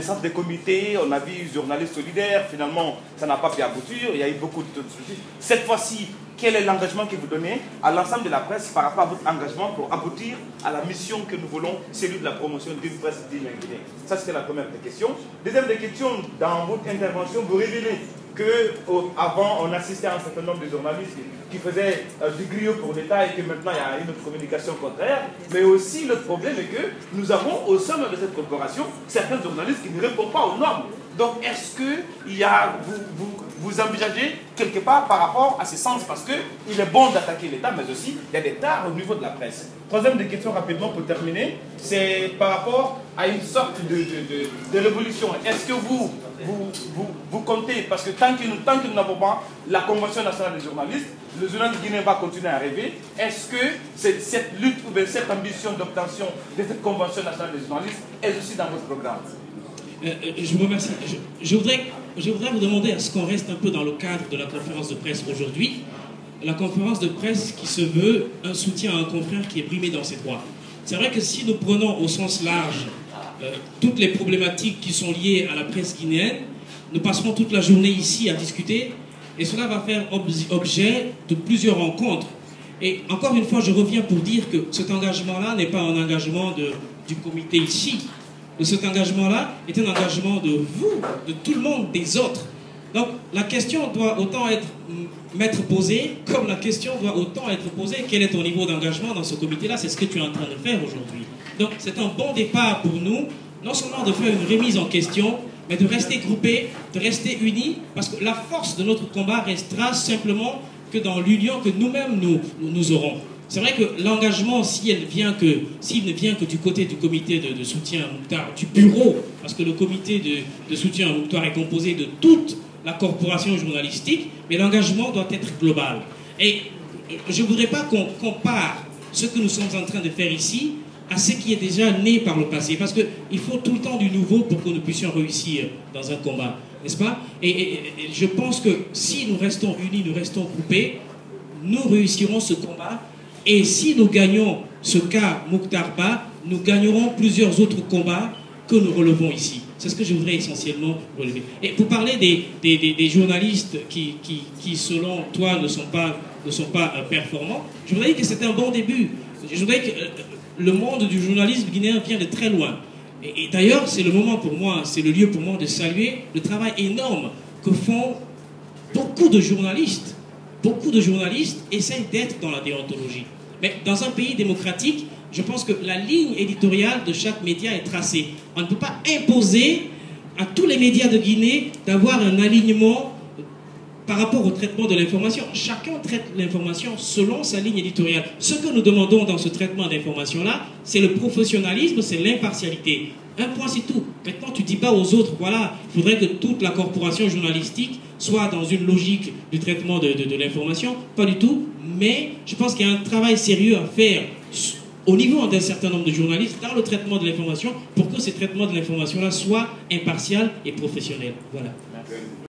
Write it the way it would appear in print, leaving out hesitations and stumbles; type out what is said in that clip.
Centre des comités, on a vu journalistes solidaires, finalement ça n'a pas pu aboutir, il y a eu beaucoup de soucis. Cette fois-ci, quel est l'engagement que vous donnez à l'ensemble de la presse par rapport à votre engagement pour aboutir à la mission que nous voulons, celui de la promotion d'une presse digne et Guinée? Ça c'était la première des questions. Deuxième des questions, dans votre intervention, vous révélez qu'avant on assistait à un certain nombre de journalistes qui faisaient du griot pour l'État et que maintenant il y a une autre communication contraire. Mais aussi le problème est que nous avons au sein de cette corporation certains journalistes qui ne répondent pas aux normes. Donc est-ce que vous envisagez quelque part par rapport à ce sens, parce qu'il est bon d'attaquer l'État, mais aussi il y a des tares au niveau de la presse. Troisième des questions rapidement pour terminer, c'est par rapport à une sorte de révolution. Est-ce que vous comptez, parce que tant que nous n'avons pas la Convention nationale des journalistes, le journal guinéen va continuer à rêver. Est-ce que cette lutte ou cette ambition d'obtention de cette Convention nationale des journalistes est aussi dans votre programme? Je vous remercie. Je voudrais vous demander à ce qu'on reste un peu dans le cadre de la conférence de presse aujourd'hui. La conférence de presse qui se veut un soutien à un confrère qui est brimé dans ses droits. C'est vrai que si nous prenons au sens large toutes les problématiques qui sont liées à la presse guinéenne, nous passerons toute la journée ici à discuter et cela va faire objet de plusieurs rencontres. Et encore une fois, je reviens pour dire que cet engagement-là n'est pas un engagement du comité ici. Cet engagement-là est un engagement de vous, de tout le monde, des autres. Donc la question doit autant m'être posée, comme la question doit autant être posée, quel est ton niveau d'engagement dans ce comité-là? C'est ce que tu es en train de faire aujourd'hui. Donc c'est un bon départ pour nous, non seulement de faire une remise en question, mais de rester groupés, de rester unis, parce que la force de notre combat restera simplement que dans l'union que nous-mêmes nous aurons. C'est vrai que l'engagement, s'il ne vient que du côté du comité de soutien à Mouktar, du bureau, parce que le comité de soutien à Mouktar est composé de toute la corporation journalistique, mais l'engagement doit être global. Et je ne voudrais pas qu'on compare ce que nous sommes en train de faire ici à ce qui est déjà né par le passé, parce qu'il faut tout le temps du nouveau pour que nous puissions réussir dans un combat, n'est-ce pas? Et je pense que si nous restons unis, nous restons groupés, nous réussirons ce combat. Et si nous gagnons ce cas Mouktar Ba, nous gagnerons plusieurs autres combats que nous relevons ici. C'est ce que je voudrais essentiellement relever. Et pour parler des journalistes qui, selon toi, ne sont pas performants, je voudrais dire que c'est un bon début. Je voudrais que le monde du journalisme guinéen vient de très loin. Et d'ailleurs, c'est le moment pour moi, c'est le lieu pour moi de saluer le travail énorme que font beaucoup de journalistes. Beaucoup de journalistes essayent d'être dans la déontologie. Mais dans un pays démocratique, je pense que la ligne éditoriale de chaque média est tracée. On ne peut pas imposer à tous les médias de Guinée d'avoir un alignement par rapport au traitement de l'information. Chacun traite l'information selon sa ligne éditoriale. Ce que nous demandons dans ce traitement d'information-là, c'est le professionnalisme, c'est l'impartialité. Un point, c'est tout. Maintenant, tu ne dis pas aux autres, voilà, il faudrait que toute la corporation journalistique soit dans une logique du traitement de l'information. Pas du tout. Mais je pense qu'il y a un travail sérieux à faire au niveau d'un certain nombre de journalistes dans le traitement de l'information pour que ce traitement de l'information-là soit impartial et professionnel. Voilà.